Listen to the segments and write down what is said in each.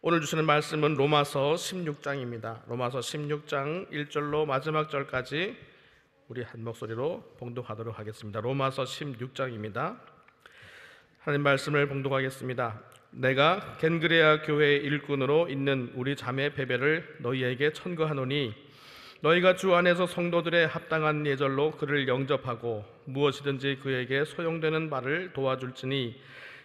오늘 주시는 말씀은 로마서 16장입니다. 로마서 16장 1절로 마지막 절까지 우리 한 목소리로 봉독하도록 하겠습니다. 로마서 16장입니다. 하나님 말씀을 봉독하겠습니다. 내가 겐그레아 교회의 일꾼으로 있는 우리 자매 베베를 너희에게 천거하노니 너희가 주 안에서 성도들의 합당한 예절로 그를 영접하고 무엇이든지 그에게 소용되는 바를 도와줄지니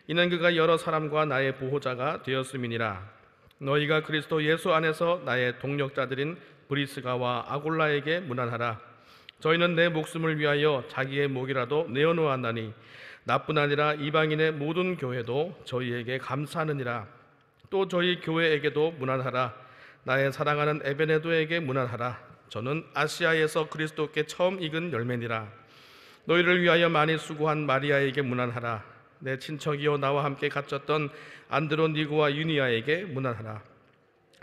이는 그가 여러 사람과 나의 보호자가 되었음이니라. 너희가 그리스도 예수 안에서 나의 동력자들인 브리스가와 아골라에게 문안하라. 저희는 내 목숨을 위하여 자기의 목이라도 내어놓았나니 나뿐 아니라 이방인의 모든 교회도 저희에게 감사하느니라. 또 저희 교회에게도 문안하라. 나의 사랑하는 에베네도에게 문안하라. 저는 아시아에서 그리스도께 처음 익은 열매니라. 너희를 위하여 많이 수고한 마리아에게 문안하라. 내 친척이요 나와 함께 갇혔던 안드로니고와 유니아에게 문안하라.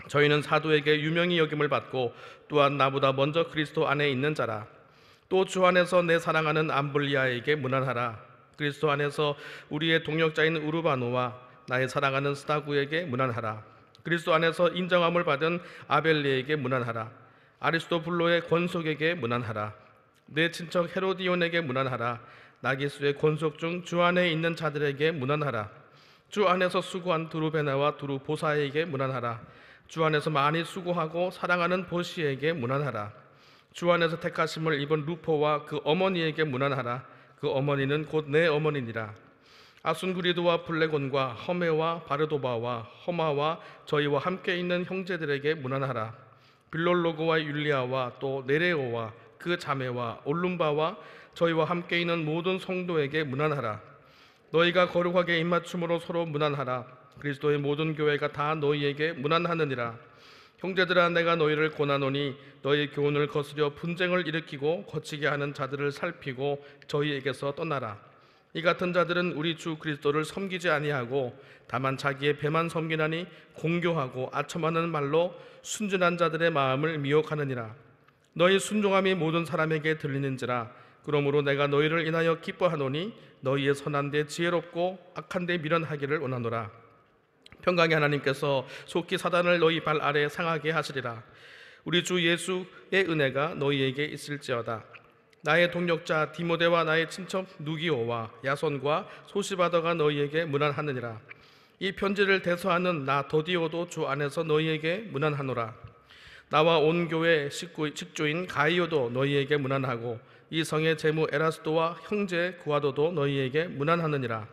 저희는 사도에게 유명히 여김을 받고 또한 나보다 먼저 그리스도 안에 있는 자라. 또 주 안에서 내 사랑하는 암블리아에게 문안하라. 그리스도 안에서 우리의 동역자인 우르바노와 나의 사랑하는 스타구에게 문안하라. 그리스도 안에서 인정함을 받은 아벨리에게 문안하라. 아리스토블로의 권속에게 문안하라. 내 친척 헤로디온에게 문안하라. 나기수의 권속 중 주 안에 있는 자들에게 문안하라. 주 안에서 수고한 두루베나와 두루보사에게 문안하라. 주 안에서 많이 수고하고 사랑하는 보시에게 문안하라. 주 안에서 택하심을 입은 루포와 그 어머니에게 문안하라. 그 어머니는 곧 내 어머니니라. 아순그리도와 플레곤과 허메와 바르도바와 허마와 저희와 함께 있는 형제들에게 문안하라. 빌롤로고와 율리아와 또 네레오와 그 자매와 올룸바와 저희와 함께 있는 모든 성도에게 문안하라. 너희가 거룩하게 입맞춤으로 서로 문안하라. 그리스도의 모든 교회가 다 너희에게 문안하느니라. 형제들아, 내가 너희를 권하노니 너희 교훈을 거스려 분쟁을 일으키고 거치게 하는 자들을 살피고 저희에게서 떠나라. 이 같은 자들은 우리 주 그리스도를 섬기지 아니하고 다만 자기의 배만 섬기나니 공교하고 아첨하는 말로 순진한 자들의 마음을 미혹하느니라. 너희 순종함이 모든 사람에게 들리는지라. 그러므로 내가 너희를 인하여 기뻐하노니 너희의 선한 데 지혜롭고 악한 데 미련하기를 원하노라. 평강의 하나님께서 속히 사단을 너희 발 아래 상하게 하시리라. 우리 주 예수의 은혜가 너희에게 있을지어다. 나의 동역자 디모데와 나의 친척 누기오와 야손과 소시바더가 너희에게 문안하느니라. 이 편지를 대서하는 나 더디오도 주 안에서 너희에게 문안하노라. 나와 온 교회 식조인 가이오도 너희에게 문안하고 이 성의 제무 에라스도와 형제 구아도도 너희에게 문안하느니라.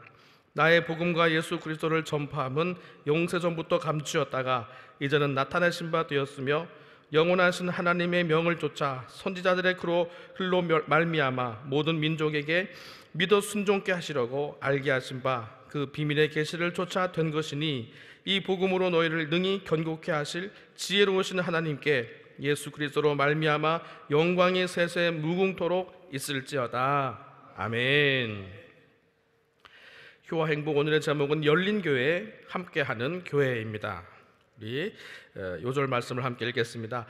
나의 복음과 예수 그리스도를 전파함은 영세전부터 감추었다가 이제는 나타내신 바 되었으며 영원하신 하나님의 명을 쫓아 선지자들의 글로 말미암아 모든 민족에게 믿어 순종케 하시려고 알게 하신 바 그 비밀의 계시를 쫓아 된 것이니 이 복음으로 너희를 능히 견고케 하실 지혜로우신 하나님께 예수 그리스도로 말미암아 영광이 세세 무궁토록 있을지어다. 아멘. 효와 행복, 오늘의 제목은 열린 교회에 함께하는 교회입니다. 우리 요절 말씀을 함께 읽겠습니다.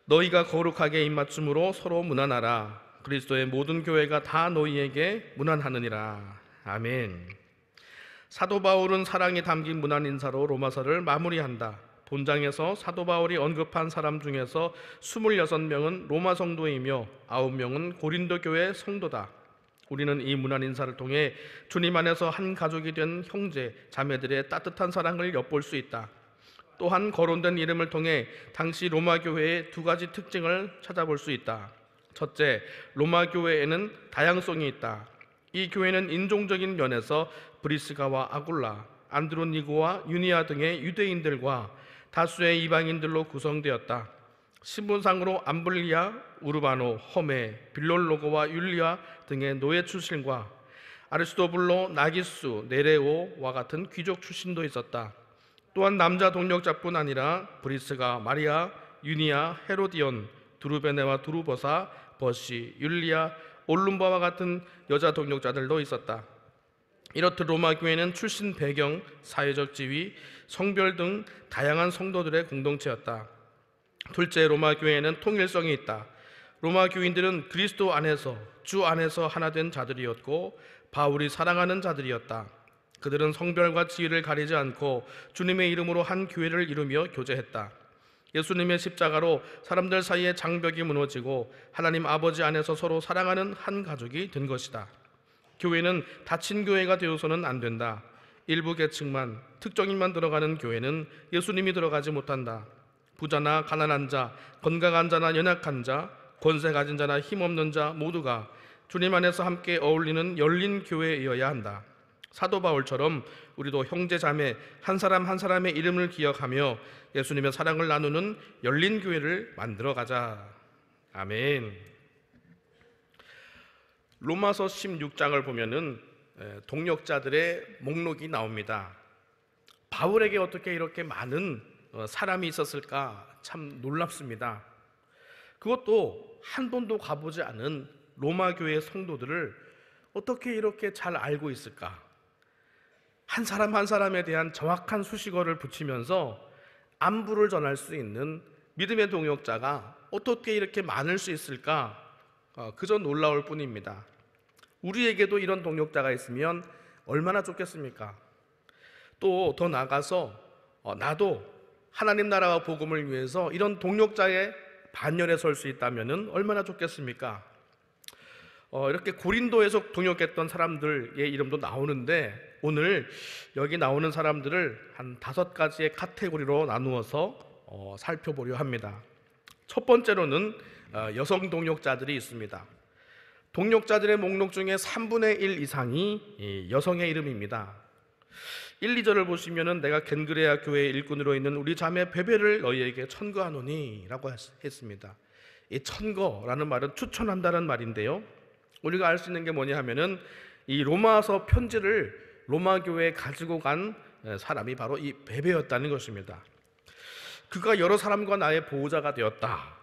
너희가 거룩하게 입맞춤으로 서로 문안하라. 그리스도의 모든 교회가 다 너희에게 문안하느니라. 아멘. 사도 바울은 사랑이 담긴 문안 인사로 로마서를 마무리한다. 본장에서 사도 바울이 언급한 사람 중에서 26명은 로마 성도이며 9명은 고린도 교회 성도다. 우리는 이 문안 인사를 통해 주님 안에서 한 가족이 된 형제, 자매들의 따뜻한 사랑을 엿볼 수 있다. 또한 거론된 이름을 통해 당시 로마 교회의 두 가지 특징을 찾아볼 수 있다. 첫째, 로마 교회에는 다양성이 있다. 이 교회는 인종적인 면에서 브리스가와 아굴라, 안드로니고와 유니아 등의 유대인들과 다수의 이방인들로 구성되었다. 신분상으로 암블리아, 우르바노, 허메, 빌롤로고와 율리아 등의 노예 출신과 아리스토블로, 나기수, 네레오와 같은 귀족 출신도 있었다. 또한 남자 동력자뿐 아니라 브리스가, 마리아, 유니아, 헤로디온, 두루베네와 두루보사, 버시, 율리아, 올룸바와 같은 여자 동력자들도 있었다. 이렇듯 로마 교회는 출신 배경, 사회적 지위, 성별 등 다양한 성도들의 공동체였다. 둘째, 로마 교회에는 통일성이 있다. 로마 교인들은 그리스도 안에서, 주 안에서 하나 된 자들이었고 바울이 사랑하는 자들이었다. 그들은 성별과 지위를 가리지 않고 주님의 이름으로 한 교회를 이루며 교제했다. 예수님의 십자가로 사람들 사이의 장벽이 무너지고 하나님 아버지 안에서 서로 사랑하는 한 가족이 된 것이다. 교회는 닫힌 교회가 되어서는 안 된다. 일부 계층만, 특정인만 들어가는 교회는 예수님이 들어가지 못한다. 부자나 가난한 자, 건강한 자나 연약한 자, 권세 가진 자나 힘없는 자 모두가 주님 안에서 함께 어울리는 열린 교회이어야 한다. 사도 바울처럼 우리도 형제 자매 한 사람 한 사람의 이름을 기억하며 예수님의 사랑을 나누는 열린 교회를 만들어 가자. 아멘. 로마서 16장을 보면은 동역자들의 목록이 나옵니다. 바울에게 어떻게 이렇게 많은 사람이 있었을까 참 놀랍습니다. 그것도 한 번도 가보지 않은 로마 교회 성도들을 어떻게 이렇게 잘 알고 있을까? 한 사람 한 사람에 대한 정확한 수식어를 붙이면서 안부를 전할 수 있는 믿음의 동역자가 어떻게 이렇게 많을 수 있을까? 그저 놀라울 뿐입니다. 우리에게도 이런 동역자가 있으면 얼마나 좋겠습니까? 또 더 나아가서 나도 하나님 나라와 복음을 위해서 이런 동역자의 반열에 설 수 있다면 얼마나 좋겠습니까? 이렇게 고린도에서 동역했던 사람들의 이름도 나오는데 오늘 여기 나오는 사람들을 한 5가지의 카테고리로 나누어서 살펴보려 합니다. 첫 번째로는 여성 동역자들이 있습니다. 동역자들의 목록 중에 3분의 1 이상이 여성의 이름입니다. 1, 2절을 보시면은 내가 겐그레아 교회의 일꾼으로 있는 우리 자매 베베를 너희에게 천거하노니 라고 했습니다. 이 천거라는 말은 추천한다는 말인데요, 우리가 알 수 있는 게 뭐냐 하면은 이 로마서 편지를 로마 교회에 가지고 간 사람이 바로 이 베베였다는 것입니다. 그가 여러 사람과 나의 보호자가 되었다.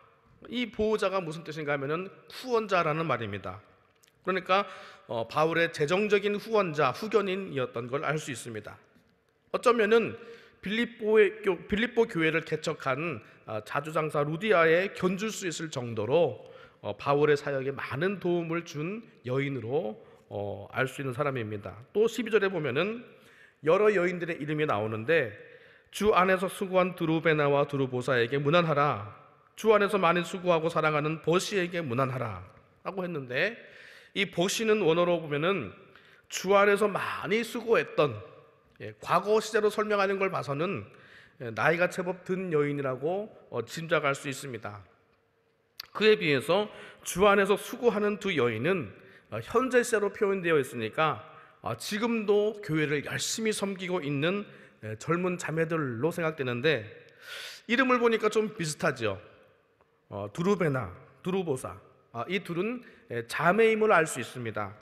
이 보호자가 무슨 뜻인가 하면은 후원자라는 말입니다. 그러니까 바울의 재정적인 후원자, 후견인이었던 걸 알 수 있습니다. 어쩌면은 빌립보 교회를 개척한 자주장사 루디아에 견줄 수 있을 정도로 바울의 사역에 많은 도움을 준 여인으로 알 수 있는 사람입니다. 또 12절에 보면은 여러 여인들의 이름이 나오는데 주 안에서 수고한 드루베나와 드루보사에게 문안하라. 주 안에서 많이 수고하고 사랑하는 버시에게 문안하라 라고 했는데, 이 버시는 원어로 보면은 주 안에서 많이 수고했던, 과거 시제로 설명하는 걸 봐서는 나이가 제법 든 여인이라고 짐작할 수 있습니다. 그에 비해서 주 안에서 수고하는 두 여인은 현재 시제로 표현되어 있으니까 지금도 교회를 열심히 섬기고 있는 젊은 자매들로 생각되는데, 이름을 보니까 좀 비슷하죠. 두루베나, 두루보사, 이 둘은 자매임을 알 수 있습니다.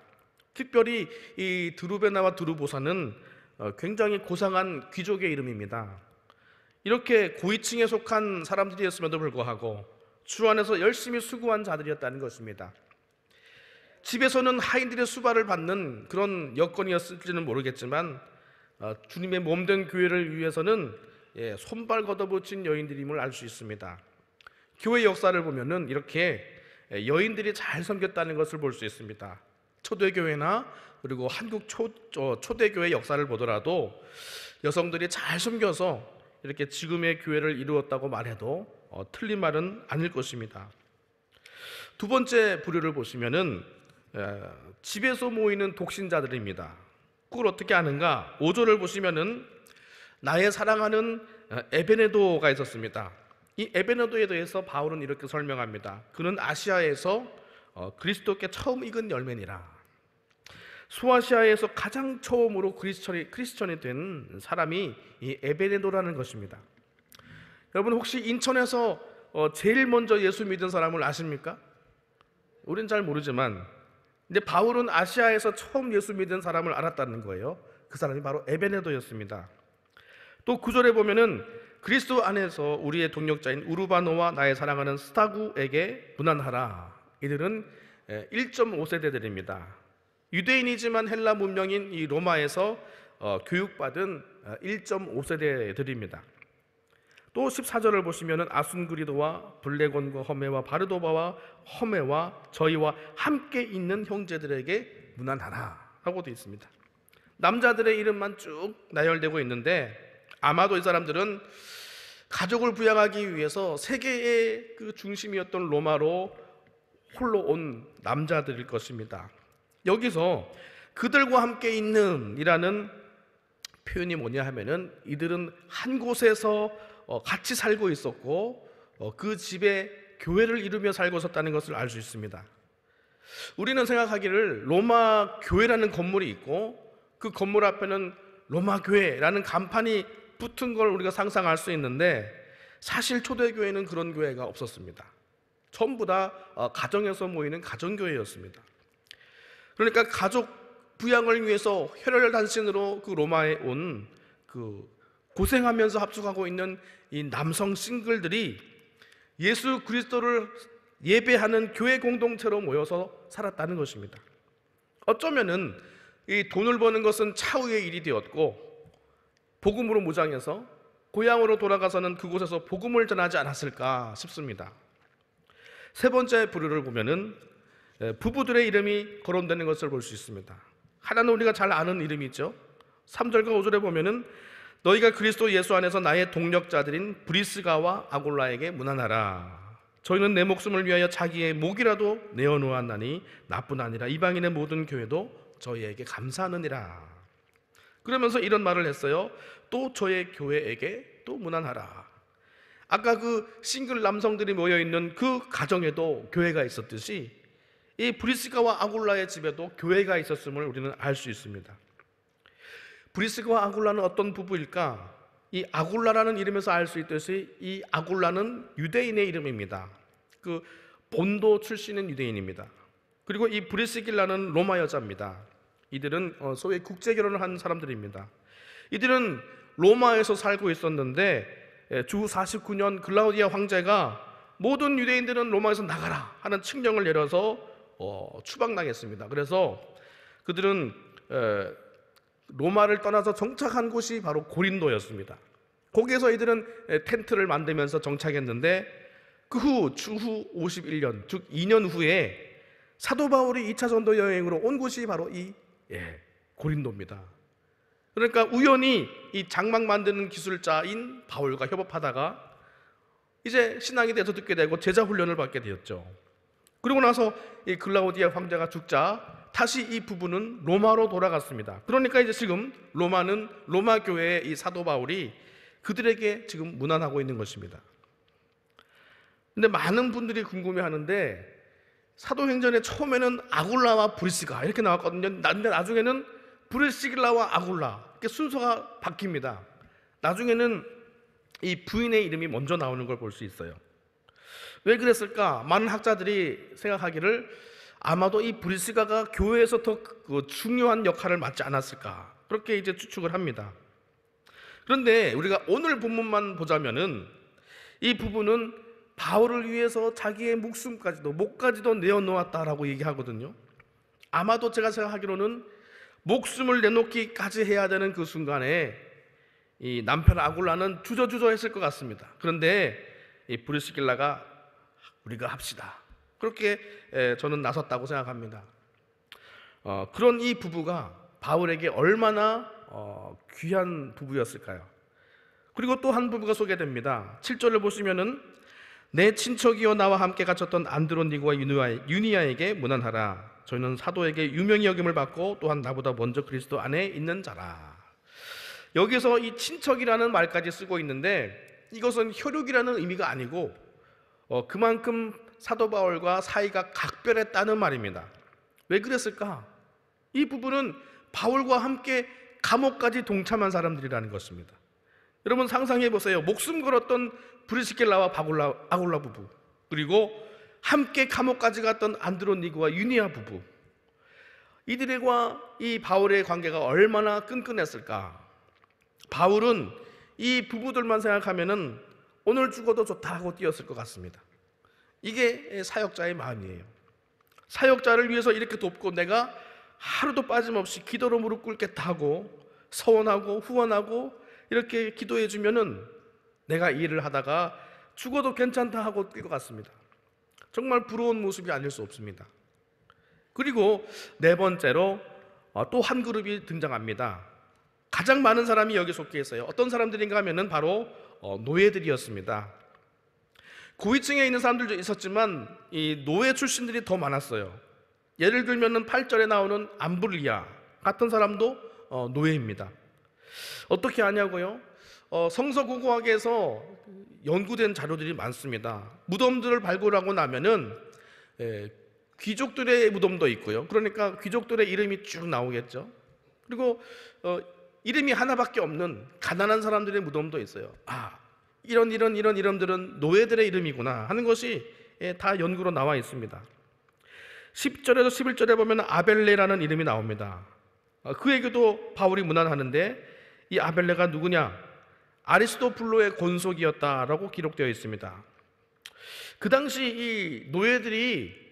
특별히 이 두루베나와 두루보사는 굉장히 고상한 귀족의 이름입니다. 이렇게 고위층에 속한 사람들이었음에도 불구하고 주 안에서 열심히 수고한 자들이었다는 것입니다. 집에서는 하인들의 수발을 받는 그런 여건이었을지는 모르겠지만 주님의 몸된 교회를 위해서는 손발 걷어붙인 여인들임을 알 수 있습니다. 교회 역사를 보면은 이렇게 여인들이 잘 섬겼다는 것을 볼 수 있습니다. 초대교회나 그리고 한국 초대교회 역사를 보더라도 여성들이 잘 섬겨서 이렇게 지금의 교회를 이루었다고 말해도 틀린 말은 아닐 것입니다. 두 번째 부류를 보시면은 집에서 모이는 독신자들입니다. 그걸 어떻게 아는가? 5절을 보시면은 나의 사랑하는 에베네도가 있었습니다. 이 에베네도에 대해서 바울은 이렇게 설명합니다. 그는 아시아에서 그리스도께 처음 익은 열매니라. 소아시아에서 가장 처음으로 크리스천이 된 사람이 이 에베네도라는 것입니다. 여러분 혹시 인천에서 제일 먼저 예수 믿은 사람을 아십니까? 우린 잘 모르지만 근데 바울은 아시아에서 처음 예수 믿은 사람을 알았다는 거예요. 그 사람이 바로 에베네도였습니다. 또 9절에 보면은 그리스도 안에서 우리의 동역자인 우르바노와 나의 사랑하는 스타구에게 문안하라. 이들은 1.5세대들입니다. 유대인이지만 헬라 문명인 이 로마에서 교육받은 1.5세대들입니다. 또 14절을 보시면은 아순그리도와 블레곤과 허메와 바르도바와 허메와 저희와 함께 있는 형제들에게 문안하라 라고 되어 있습니다. 남자들의 이름만 쭉 나열되고 있는데 아마도 이 사람들은 가족을 부양하기 위해서 세계의 그 중심이었던 로마로 홀로 온 남자들일 것입니다. 여기서 그들과 함께 있는 이라는 표현이 뭐냐 하면은 이들은 한 곳에서 같이 살고 있었고 그 집에 교회를 이루며 살고 있었다는 것을 알 수 있습니다. 우리는 생각하기를 로마 교회라는 건물이 있고 그 건물 앞에는 로마 교회라는 간판이 붙은 걸 우리가 상상할 수 있는데 사실 초대교회는 그런 교회가 없었습니다. 전부 다 가정에서 모이는 가정교회였습니다. 그러니까 가족 부양을 위해서 혈혈단신으로 그 로마에 온 그 고생하면서 합숙하고 있는 이 남성 싱글들이 예수 그리스도를 예배하는 교회 공동체로 모여서 살았다는 것입니다. 어쩌면은 이 돈을 버는 것은 차후의 일이 되었고 복음으로 무장해서 고향으로 돌아가서는 그곳에서 복음을 전하지 않았을까 싶습니다. 세 번째 부류를 보면은 부부들의 이름이 거론되는 것을 볼 수 있습니다. 하나는 우리가 잘 아는 이름이죠. 3절과 5절에 보면은 너희가 그리스도 예수 안에서 나의 동력자들인 브리스가와 아골라에게 문안하라. 저희는 내 목숨을 위하여 자기의 목이라도 내어놓았나니 나뿐 아니라 이방인의 모든 교회도 저희에게 감사하느니라. 그러면서 이런 말을 했어요. 또 저의 교회에게 또 문안하라. 아까 그 싱글 남성들이 모여있는 그 가정에도 교회가 있었듯이 이 브리스가와 아굴라의 집에도 교회가 있었음을 우리는 알 수 있습니다. 브리스가와 아굴라는 어떤 부부일까? 이 아굴라라는 이름에서 알 수 있듯이 이 아굴라는 유대인의 이름입니다. 그 본도 출신인 유대인입니다. 그리고 이 브리스길라는 로마 여자입니다. 이들은 소위 국제 결혼을 한 사람들입니다. 이들은 로마에서 살고 있었는데 주 49년 글라우디아 황제가 모든 유대인들은 로마에서 나가라 하는 칙령을 내려서 추방당했습니다. 그래서 그들은 로마를 떠나서 정착한 곳이 바로 고린도였습니다. 거기에서 이들은 텐트를 만들면서 정착했는데 그 후 추후 51년 즉 2년 후에 사도 바울이 2차 전도 여행으로 온 곳이 바로 이 고린도입니다. 그러니까 우연히 이 장막 만드는 기술자인 바울과 협업하다가 이제 신앙에 대해서 듣게 되고 제자 훈련을 받게 되었죠. 그리고 나서 이 글라우디아 황제가 죽자 다시 이 부부는 로마로 돌아갔습니다. 그러니까 이제 지금 로마는 로마 교회의 이 사도 바울이 그들에게 지금 문안하고 있는 것입니다. 근데 많은 분들이 궁금해하는데 사도행전에 처음에는 아굴라와 브리스가 이렇게 나왔거든요. 근데 나중에는 브리스길라와 아굴라 이렇게 순서가 바뀝니다. 나중에는 이 부인의 이름이 먼저 나오는 걸 볼 수 있어요. 왜 그랬을까? 많은 학자들이 생각하기를 아마도 이 브리스가가 교회에서 더 중요한 역할을 맡지 않았을까 그렇게 이제 추측을 합니다. 그런데 우리가 오늘 본문만 보자면은 이 부부는 바울을 위해서 자기의 목까지도 내어놓았다라고 얘기하거든요. 아마도 제가 생각하기로는 목숨을 내놓기까지 해야 되는 그 순간에 이 남편 아굴라는 주저주저 했을 것 같습니다. 그런데 이 브리스길라가 우리가 합시다 그렇게 저는 나섰다고 생각합니다. 그런 이 부부가 바울에게 얼마나 귀한 부부였을까요? 그리고 또 한 부부가 소개됩니다. 7절을 보시면은 내 친척이요 나와 함께 갇혔던 안드로니고와 유니아에게 문안하라. 저희는 사도에게 유명히 여김을 받고 또한 나보다 먼저 그리스도 안에 있는 자라. 여기서 이 친척이라는 말까지 쓰고 있는데 이것은 혈육이라는 의미가 아니고 그만큼 사도 바울과 사이가 각별했다는 말입니다. 왜 그랬을까? 이 부부는 바울과 함께 감옥까지 동참한 사람들이라는 것입니다. 여러분 상상해 보세요. 목숨 걸었던 브리스길라와 아굴라 부부, 그리고 함께 감옥까지 갔던 안드로니고와 유니아 부부, 이들과 이 바울의 관계가 얼마나 끈끈했을까? 바울은 이 부부들만 생각하면은 오늘 죽어도 좋다 하고 뛰었을 것 같습니다. 이게 사역자의 마음이에요. 사역자를 위해서 이렇게 돕고 내가 하루도 빠짐없이 기도로 무릎 꿇겠다 하고 서원하고 후원하고 이렇게 기도해 주면은 내가 이 일을 하다가 죽어도 괜찮다 하고 뛸 것 같습니다. 정말 부러운 모습이 아닐 수 없습니다. 그리고 네 번째로 또 한 그룹이 등장합니다. 가장 많은 사람이 여기 속해 있어요. 어떤 사람들인가 하면은 바로 노예들이었습니다. 고위층에 있는 사람들도 있었지만 이 노예 출신들이 더 많았어요. 예를 들면은 8절에 나오는 암블리아 같은 사람도 노예입니다. 어떻게 하냐고요? 성서고고학에서 연구된 자료들이 많습니다. 무덤들을 발굴하고 나면은 귀족들의 무덤도 있고요. 그러니까 귀족들의 이름이 쭉 나오겠죠. 그리고 이름이 하나밖에 없는 가난한 사람들의 무덤도 있어요. 이런 이름들은 노예들의 이름이구나 하는 것이 다 연구로 나와 있습니다. 10절에서 11절에 보면 아벨레라는 이름이 나옵니다. 그에게도 바울이 문안하는데 이 아벨레가 누구냐? 아리스토블로의 권속이었다라고 기록되어 있습니다. 그 당시 이 노예들의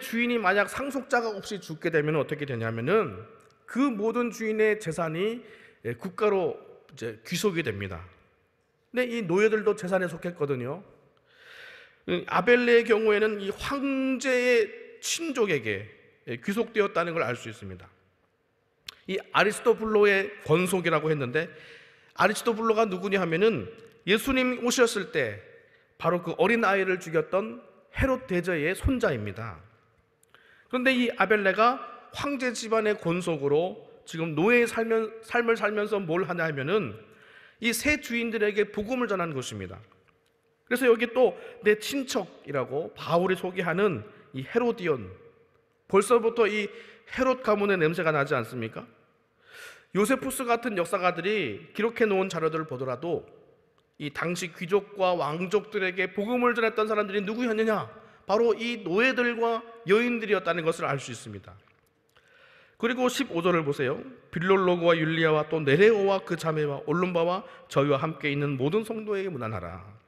주인이 만약 상속자가 없이 죽게 되면 어떻게 되냐면은 그 모든 주인의 재산이 국가로 이제 귀속이 됩니다. 근데 이 노예들도 재산에 속했거든요. 아벨레의 경우에는 이 황제의 친족에게 귀속되었다는 걸 알 수 있습니다. 이 아리스토블로의 권속이라고 했는데 아리스토블로가 누구냐 하면은 예수님 오셨을 때 바로 그 어린 아이를 죽였던 헤롯 대제의 손자입니다. 그런데 이 아벨레가 황제 집안의 권속으로 지금 노예의 삶을 살면서 뭘 하냐 하면은 이 새 주인들에게 복음을 전하는 것입니다. 그래서 여기 또 내 친척이라고 바울이 소개하는 이 헤로디온, 벌써부터 이 헤롯 가문의 냄새가 나지 않습니까? 요세푸스 같은 역사가들이 기록해 놓은 자료들을 보더라도 이 당시 귀족과 왕족들에게 복음을 전했던 사람들이 누구였느냐? 바로 이 노예들과 여인들이었다는 것을 알 수 있습니다. 그리고 15절을 보세요. 빌롤로그와 율리아와 또 네레오와 그 자매와 올lum바와 저희와 함께 있는 모든 성도에게 문안하라.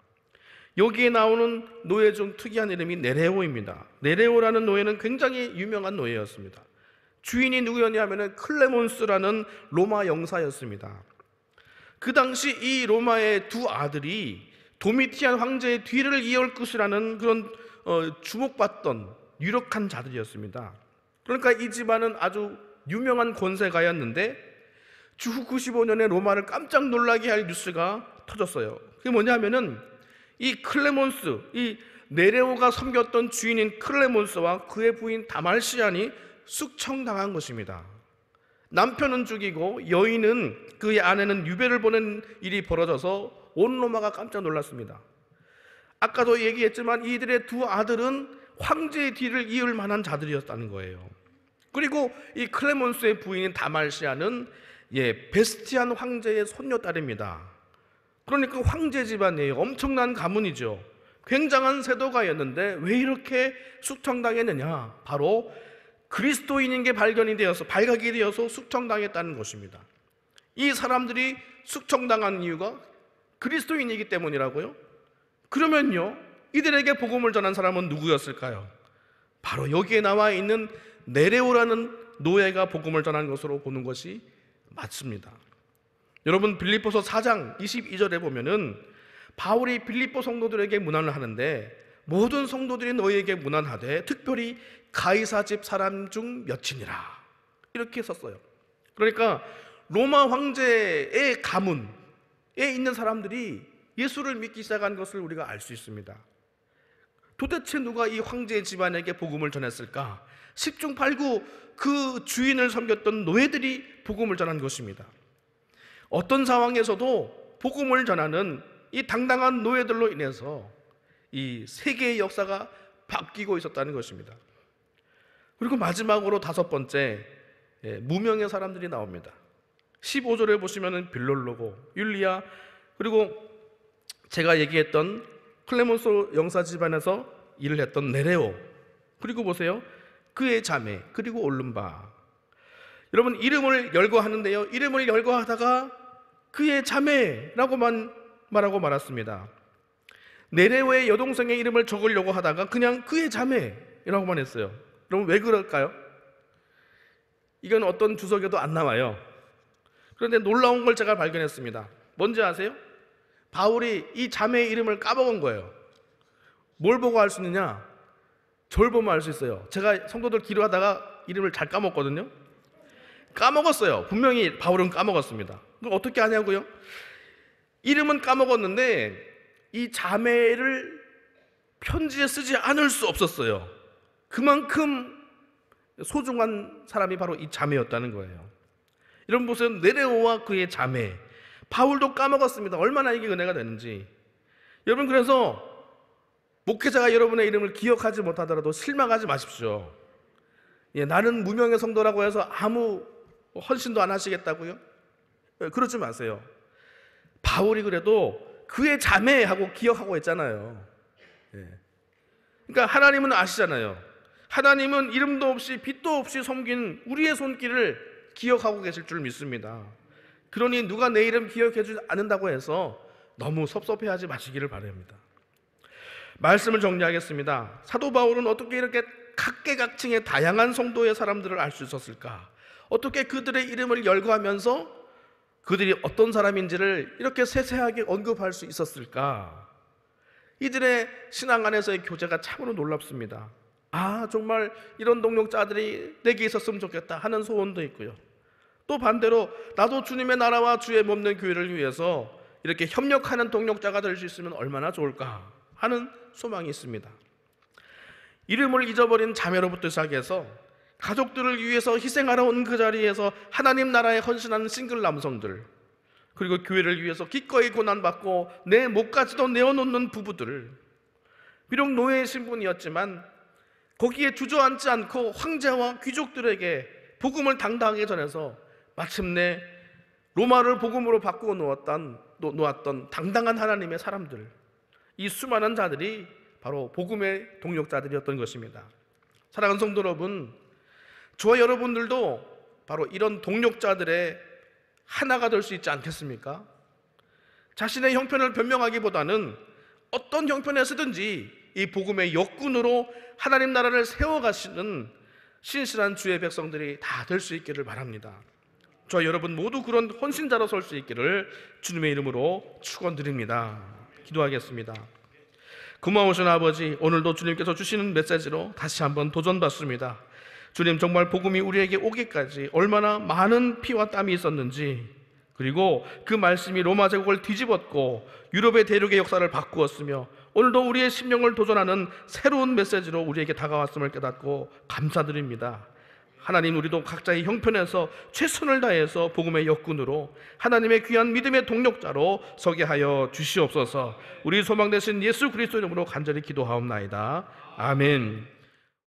여기에 나오는 노예 중 특이한 이름이 네레오입니다. 네레오라는 노예는 굉장히 유명한 노예였습니다. 주인이 누구였냐 하면 클레몬스라는 로마 영사였습니다. 그 당시 이 로마의 두 아들이 도미티안 황제의 뒤를 이을 것이라는 그런 주목받던 유력한 자들이었습니다. 그러니까 이 집안은 아주 유명한 권세가였는데 주후 95년에 로마를 깜짝 놀라게 할 뉴스가 터졌어요. 그게 뭐냐 하면은 이 클레몬스, 이 네레오가 섬겼던 주인인 클레몬스와 그의 부인 다말시안이 숙청당한 것입니다. 남편은 죽이고 여인은 그의 아내는 유배를 보낸 일이 벌어져서 온 로마가 깜짝 놀랐습니다. 아까도 얘기했지만 이들의 두 아들은 황제의 뒤를 이을 만한 자들이었다는 거예요. 그리고 이 클레몬스의 부인인 다말시아는 베스티안 황제의 손녀딸입니다. 그러니까 황제 집안이에요. 엄청난 가문이죠. 굉장한 세도가였는데 왜 이렇게 숙청당했느냐? 바로 그리스도인인 게 발각이 되어서 숙청당했다는 것입니다. 이 사람들이 숙청당한 이유가 그리스도인이기 때문이라고요? 그러면요, 이들에게 복음을 전한 사람은 누구였을까요? 바로 여기에 나와 있는 네레오라는 노예가 복음을 전한 것으로 보는 것이 맞습니다. 여러분, 빌립보서 4장 22절에 보면은 바울이 빌립보 성도들에게 문안을 하는데 모든 성도들이 너희에게 문안하되 특별히 가이사 집 사람 중 몇이니라 이렇게 썼어요. 그러니까 로마 황제의 가문에 있는 사람들이 예수를 믿기 시작한 것을 우리가 알 수 있습니다. 도대체 누가 이 황제 집안에게 복음을 전했을까? 10중 8구 그 주인을 섬겼던 노예들이 복음을 전한 것입니다. 어떤 상황에서도 복음을 전하는 이 당당한 노예들로 인해서 이 세계의 역사가 바뀌고 있었다는 것입니다. 그리고 마지막으로 다섯 번째, 무명의 사람들이 나옵니다. 15절에 보시면 빌롤로고, 율리아, 그리고 제가 얘기했던 클레몬스 영사 집안에서 일을 했던 네레오, 그리고 보세요, 그의 자매, 그리고 올lum바. 여러분, 이름을 열거하는데요, 이름을 열거하다가 그의 자매라고만 말하고 말았습니다. 네레오의 여동생의 이름을 적으려고 하다가 그냥 그의 자매라고만 했어요. 그럼 왜 그럴까요? 이건 어떤 주석에도 안 나와요. 그런데 놀라운 걸 제가 발견했습니다. 뭔지 아세요? 바울이 이 자매의 이름을 까먹은 거예요. 뭘 보고 알 수 있느냐? 절 보면 알 수 있어요. 제가 성도들 기도하다가 이름을 잘 까먹거든요. 까먹었어요. 분명히 바울은 까먹었습니다. 그럼 어떻게 하냐고요? 이름은 까먹었는데 이 자매를 편지에 쓰지 않을 수 없었어요. 그만큼 소중한 사람이 바로 이 자매였다는 거예요. 여러분 보세요. 네레오와 그의 자매, 바울도 까먹었습니다. 얼마나 이게 은혜가 되는지. 여러분, 그래서 목회자가 여러분의 이름을 기억하지 못하더라도 실망하지 마십시오. 나는 무명의 성도라고 해서 아무 헌신도 안 하시겠다고요? 그러지 마세요. 바울이 그래도 그의 자매하고 기억하고 있잖아요. 그러니까 하나님은 아시잖아요. 하나님은 이름도 없이 빛도 없이 섬긴 우리의 손길을 기억하고 계실 줄 믿습니다. 그러니 누가 내 이름 기억해 주지 않는다고 해서 너무 섭섭해하지 마시기를 바랍니다. 말씀을 정리하겠습니다. 사도 바울은 어떻게 이렇게 각계각층의 다양한 성도의 사람들을 알 수 있었을까? 어떻게 그들의 이름을 열거하면서 그들이 어떤 사람인지를 이렇게 세세하게 언급할 수 있었을까? 이들의 신앙 안에서의 교제가 참으로 놀랍습니다. 정말 이런 동역자들이 내게 있었으면 좋겠다 하는 소원도 있고요. 또 반대로 나도 주님의 나라와 주의 몸된 교회를 위해서 이렇게 협력하는 동역자가 될 수 있으면 얼마나 좋을까 하는 소망이 있습니다. 이름을 잊어버린 자매로부터 시작해서 가족들을 위해서 희생하러 온 그 자리에서 하나님 나라에 헌신하는 싱글 남성들, 그리고 교회를 위해서 기꺼이 고난받고 내 목까지도 내어놓는 부부들, 비록 노예의 신분이었지만 거기에 주저앉지 않고 황제와 귀족들에게 복음을 당당하게 전해서 마침내 로마를 복음으로 바꾸어 놓았던 당당한 하나님의 사람들, 이 수많은 자들이 바로 복음의 동역자들이었던 것입니다. 사랑하는 성도 여러분, 저와 여러분들도 바로 이런 동역자들의 하나가 될 수 있지 않겠습니까? 자신의 형편을 변명하기보다는 어떤 형편에서든지 이 복음의 역군으로 하나님 나라를 세워가시는 신실한 주의 백성들이 다 될 수 있기를 바랍니다. 저와 여러분 모두 그런 헌신자로 설 수 있기를 주님의 이름으로 축원드립니다. 기도하겠습니다. 고마우신 아버지, 오늘도 주님께서 주시는 메시지로 다시 한번 도전받습니다. 주님, 정말 복음이 우리에게 오기까지 얼마나 많은 피와 땀이 있었는지, 그리고 그 말씀이 로마 제국을 뒤집었고 유럽의 대륙의 역사를 바꾸었으며 오늘도 우리의 심령을 도전하는 새로운 메시지로 우리에게 다가왔음을 깨닫고 감사드립니다. 하나님, 우리도 각자의 형편에서 최선을 다해서 복음의 역군으로 하나님의 귀한 믿음의 동력자로 서게 하여 주시옵소서. 우리 소망 되신 예수 그리스도 이름으로 간절히 기도하옵나이다. 아멘.